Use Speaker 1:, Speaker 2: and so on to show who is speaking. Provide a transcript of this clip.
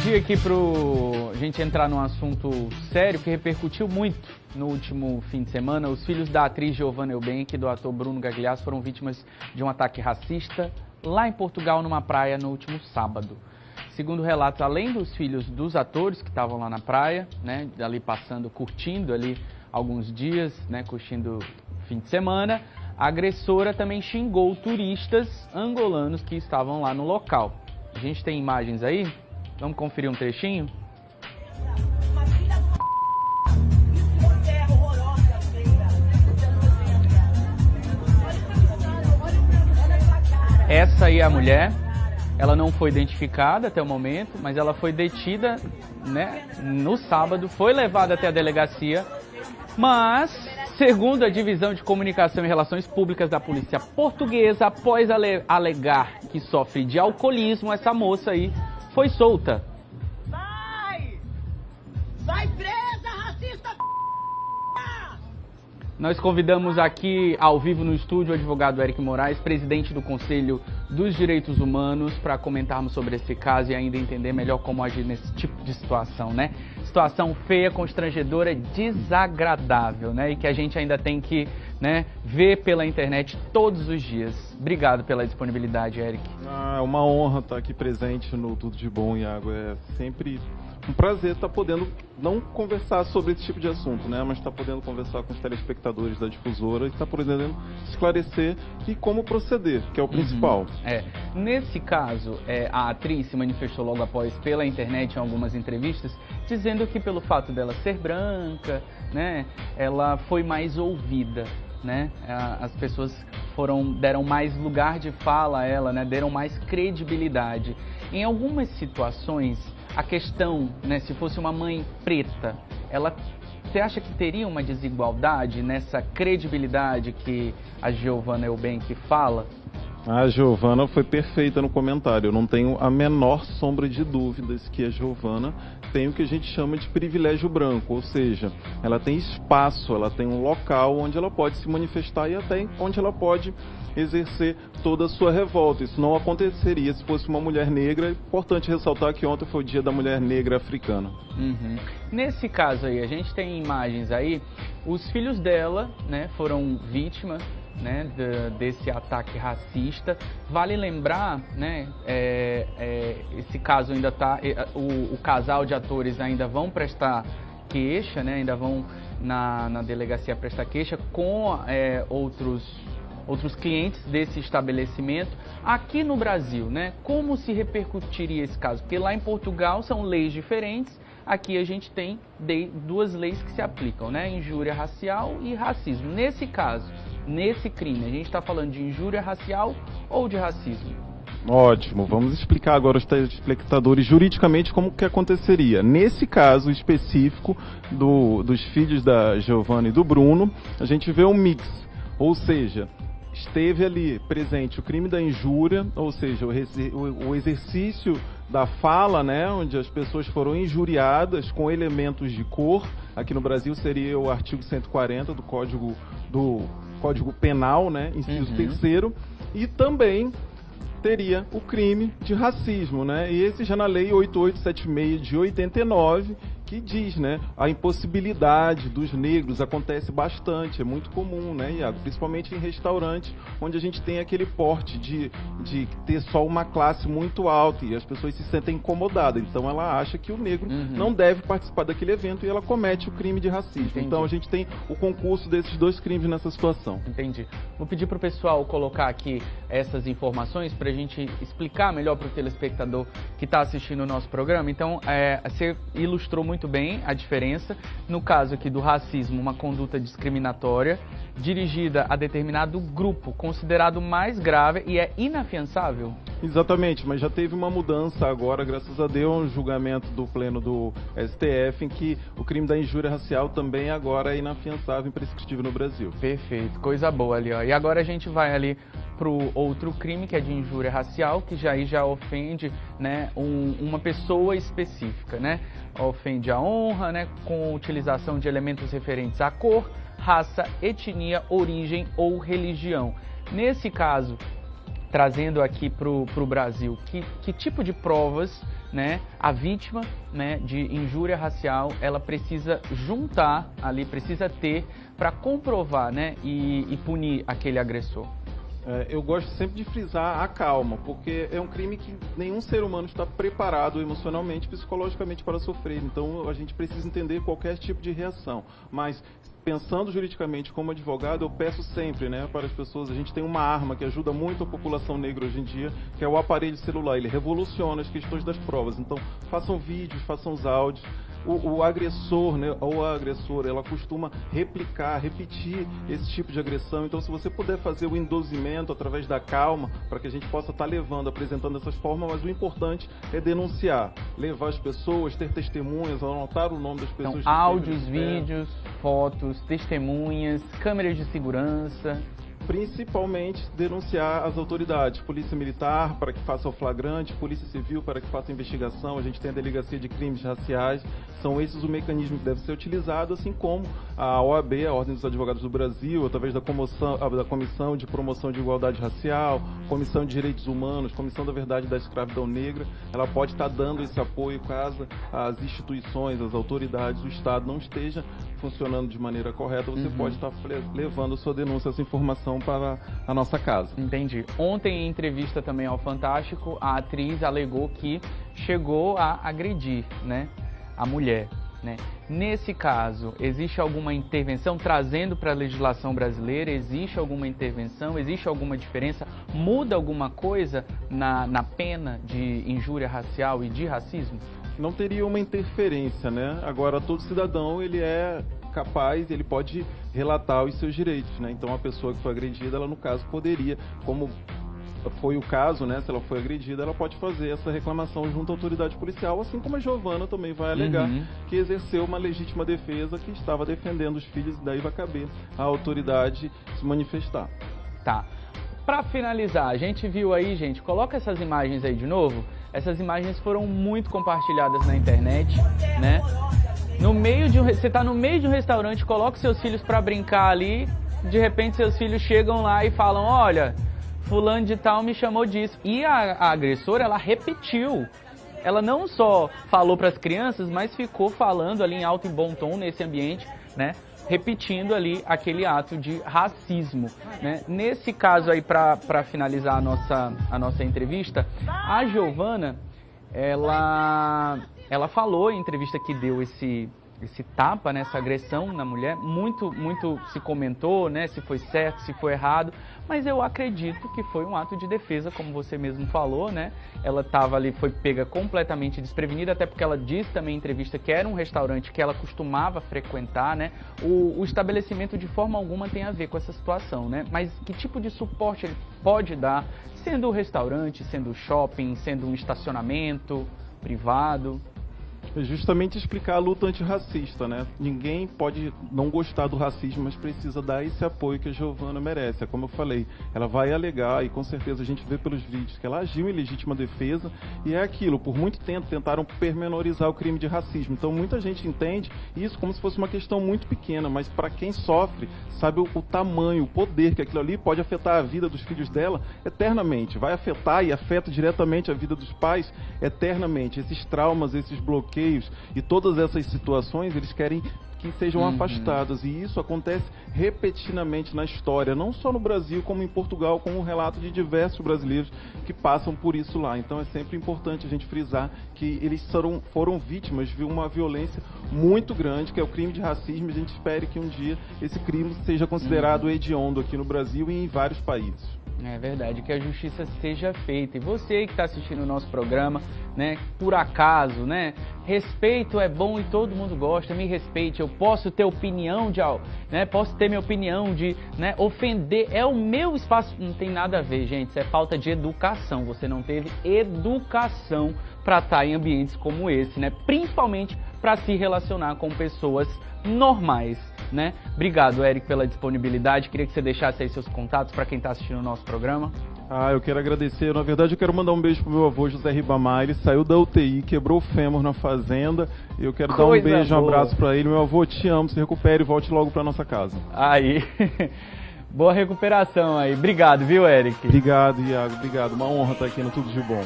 Speaker 1: pedir aqui a gente entrar num assunto sério que repercutiu muito no último fim de semana. Os filhos da atriz Giovanna Eubank e do ator Bruno Gagliasso foram vítimas de um ataque racista lá em Portugal, numa praia, no último sábado. Segundo relatos, além dos filhos dos atores que estavam lá na praia, né, ali passando, curtindo ali alguns dias, né, curtindo o fim de semana, a agressora também xingou turistas angolanos que estavam lá no local. A gente tem imagens aí? Vamos conferir um trechinho? Essa aí é a mulher. Ela não foi identificada até o momento, mas ela foi detida, né, no sábado, foi levada até a delegacia, mas, segundo a Divisão de Comunicação e Relações Públicas da Polícia Portuguesa, após alegar que sofre de alcoolismo, essa moça aí foi solta.
Speaker 2: Vai presa, racista!
Speaker 1: Nós convidamos aqui, ao vivo no estúdio, o advogado Eric Moraes, presidente do Conselho dos Direitos Humanos, para comentarmos sobre esse caso e ainda entender melhor como agir nesse tipo de situação, né? Situação feia, constrangedora, desagradável, né? E que a gente ainda tem que, né, ver pela internet todos os dias. Obrigado pela disponibilidade, Eric.
Speaker 3: É uma honra estar aqui presente no Tudo de Bom, Iago. É sempre um prazer estar podendo não conversar sobre esse tipo de assunto, né, mas estar podendo conversar com os telespectadores da difusora e estar podendo esclarecer e como proceder, que é o principal.
Speaker 1: Nesse caso, a atriz se manifestou logo após pela internet em algumas entrevistas, dizendo que pelo fato dela ser branca, né, ela foi mais ouvida. Né? As pessoas deram mais lugar de fala a ela, né? Deram mais credibilidade. Em algumas situações, a questão, né, se fosse uma mãe preta, você acha que teria uma desigualdade nessa credibilidade que a Giovanna Eubank fala?
Speaker 3: A Giovanna foi perfeita no comentário. Eu não tenho a menor sombra de dúvidas que a Giovanna tem o que a gente chama de privilégio branco, ou seja, ela tem espaço, ela tem um local onde ela pode se manifestar e até onde ela pode exercer toda a sua revolta. Isso não aconteceria se fosse uma mulher negra. É importante ressaltar que ontem foi o Dia da Mulher Negra Africana.
Speaker 1: Nesse caso aí, a gente tem imagens aí, os filhos dela, né, foram vítimas, né, desse ataque racista. Vale lembrar, né, esse caso ainda está, o casal de atores ainda vão prestar queixa, né, ainda vão na delegacia prestar queixa com outros clientes desse estabelecimento. Aqui no Brasil, né, como se repercutiria esse caso? Porque lá em Portugal são leis diferentes, aqui a gente tem duas leis que se aplicam, né, injúria racial e racismo. Nesse caso, nesse crime, a gente está falando de injúria racial ou de racismo?
Speaker 3: Ótimo, vamos explicar agora aos telespectadores juridicamente como que aconteceria. Nesse caso específico dos filhos da Giovanna e do Bruno, a gente vê um mix, ou seja, esteve ali presente o crime da injúria, ou seja, o exercício da fala, né, onde as pessoas foram injuriadas com elementos de cor. Aqui no Brasil seria o artigo 140 do Código Penal, né, inciso 3º, e também teria o crime de racismo, né, e esse já na lei 8876 de 89, que diz, né, a impossibilidade dos negros acontece bastante, é muito comum, né, Iago? Principalmente em restaurantes, onde a gente tem aquele porte de ter só uma classe muito alta e as pessoas se sentem incomodadas, então ela acha que o negro não deve participar daquele evento e ela comete o crime de racismo.
Speaker 1: Entendi.
Speaker 3: Então a gente tem o concurso desses dois crimes nessa situação.
Speaker 1: Entendi. Vou pedir para o pessoal colocar aqui essas informações para a gente explicar melhor para o telespectador que está assistindo o nosso programa. Então, você ilustrou muito bem a diferença. No caso aqui do racismo, uma conduta discriminatória dirigida a determinado grupo, considerado mais grave e é inafiançável?
Speaker 3: Exatamente, mas já teve uma mudança agora, graças a Deus, um julgamento do Pleno do STF, em que o crime da injúria racial também agora é inafiançável e imprescritível no Brasil.
Speaker 1: Perfeito, coisa boa ali, ó. E agora a gente vai ali pro outro crime, que é de injúria racial, que já ofende, né, uma pessoa específica, né? Ofende a honra, né, com utilização de elementos referentes à cor, raça, etnia, origem ou religião. Nesse caso, trazendo aqui para o Brasil, que tipo de provas, né, a vítima, né, de injúria racial, ela precisa juntar ali, precisa ter para comprovar, né, e punir aquele agressor?
Speaker 3: Eu gosto sempre de frisar a calma, porque é um crime que nenhum ser humano está preparado emocionalmente, psicologicamente para sofrer. Então a gente precisa entender qualquer tipo de reação. Mas pensando juridicamente como advogado, eu peço sempre, né, para as pessoas, a gente tem uma arma que ajuda muito a população negra hoje em dia, que é o aparelho celular. Ele revoluciona as questões das provas. Então façam vídeos, façam os áudios. O agressor, né, ou a agressora, ela costuma replicar, repetir esse tipo de agressão. Então, se você puder fazer o endozimento através da calma, para que a gente possa estar levando, apresentando essas formas, mas o importante é denunciar, levar as pessoas, ter testemunhas, anotar o nome das pessoas.
Speaker 1: Então, áudios, vídeos, fotos, testemunhas, câmeras de segurança.
Speaker 3: Principalmente denunciar as autoridades, polícia militar para que faça o flagrante, polícia civil para que faça a investigação, a gente tem a delegacia de crimes raciais, são esses o mecanismo que deve ser utilizado, assim como a OAB, a Ordem dos Advogados do Brasil, através da Comissão de Promoção de Igualdade Racial, Comissão de Direitos Humanos, Comissão da Verdade da Escravidão Negra, ela pode estar dando esse apoio caso as instituições, as autoridades, o Estado não esteja funcionando de maneira correta, você pode estar levando sua denúncia, essa informação para a nossa casa.
Speaker 1: Entendi. Ontem, em entrevista também ao Fantástico, a atriz alegou que chegou a agredir, né, a mulher, né? Nesse caso, existe alguma intervenção trazendo para a legislação brasileira? Existe alguma intervenção? Existe alguma diferença? Muda alguma coisa na pena de injúria racial e de racismo?
Speaker 3: Não teria uma interferência, né? Agora, todo cidadão, ele é capaz, ele pode relatar os seus direitos, né? Então, a pessoa que foi agredida, ela, no caso, poderia, como foi o caso, né? Se ela foi agredida, ela pode fazer essa reclamação junto à autoridade policial, assim como a Giovana também vai alegar que exerceu uma legítima defesa, que estava defendendo os filhos, e daí vai caber à autoridade se manifestar.
Speaker 1: Tá. Para finalizar, a gente viu aí, gente, coloca essas imagens aí de novo. Essas imagens foram muito compartilhadas na internet, né? Você tá no meio de um restaurante, coloca seus filhos para brincar ali, de repente seus filhos chegam lá e falam, olha, fulano de tal me chamou disso. E a agressora, ela repetiu. Ela não só falou para as crianças, mas ficou falando ali em alto e bom tom nesse ambiente, né? Repetindo ali aquele ato de racismo, né? Nesse caso aí, para finalizar a nossa entrevista, a Giovana, ela falou em entrevista que deu esse tapa, né, essa agressão na mulher, muito se comentou, né, se foi certo, se foi errado, mas eu acredito que foi um ato de defesa, como você mesmo falou, né, ela estava ali, foi pega completamente desprevenida, até porque ela disse também em entrevista que era um restaurante que ela costumava frequentar, né, o estabelecimento de forma alguma tem a ver com essa situação, né, mas que tipo de suporte ele pode dar, sendo um restaurante, sendo um shopping, sendo um estacionamento privado?
Speaker 3: É justamente explicar a luta antirracista, né? Ninguém pode não gostar do racismo, mas precisa dar esse apoio que a Giovana merece. É como eu falei, ela vai alegar, e com certeza a gente vê pelos vídeos, que ela agiu em legítima defesa, e é aquilo, por muito tempo tentaram pormenorizar o crime de racismo. Então muita gente entende isso como se fosse uma questão muito pequena, mas para quem sofre, sabe o tamanho, o poder que aquilo ali pode afetar a vida dos filhos dela eternamente. Vai afetar e afeta diretamente a vida dos pais eternamente. Esses traumas, esses bloqueios e todas essas situações, eles querem que sejam afastadas, e isso acontece repetidamente na história, não só no Brasil, como em Portugal, com o relato de diversos brasileiros que passam por isso lá. Então é sempre importante a gente frisar que eles foram vítimas de uma violência muito grande, que é o crime de racismo, e a gente espera que um dia esse crime seja considerado hediondo aqui no Brasil e em vários países.
Speaker 1: É verdade, que a justiça seja feita. E você que está assistindo o nosso programa, né, por acaso, né, respeito é bom e todo mundo gosta, me respeite, eu posso ter opinião de algo, né, posso ter minha opinião de, né, ofender, é o meu espaço, não tem nada a ver, gente, isso é falta de educação, você não teve educação para estar em ambientes como esse, né, principalmente para se relacionar com pessoas normais, né? Obrigado, Eric, pela disponibilidade. Queria que você deixasse aí seus contatos para quem está assistindo o nosso programa.
Speaker 3: Eu quero agradecer. Na verdade, eu quero mandar um beijo pro meu avô, José Ribamar. Ele saiu da UTI, quebrou o fêmur na fazenda. Eu quero dar um beijo, um abraço para ele. Meu avô, te amo, se recupere e volte logo para nossa casa.
Speaker 1: Aí, boa recuperação aí. Obrigado, viu, Eric?
Speaker 3: Obrigado, Iago. Obrigado. Uma honra estar aqui no Tudo de Bom.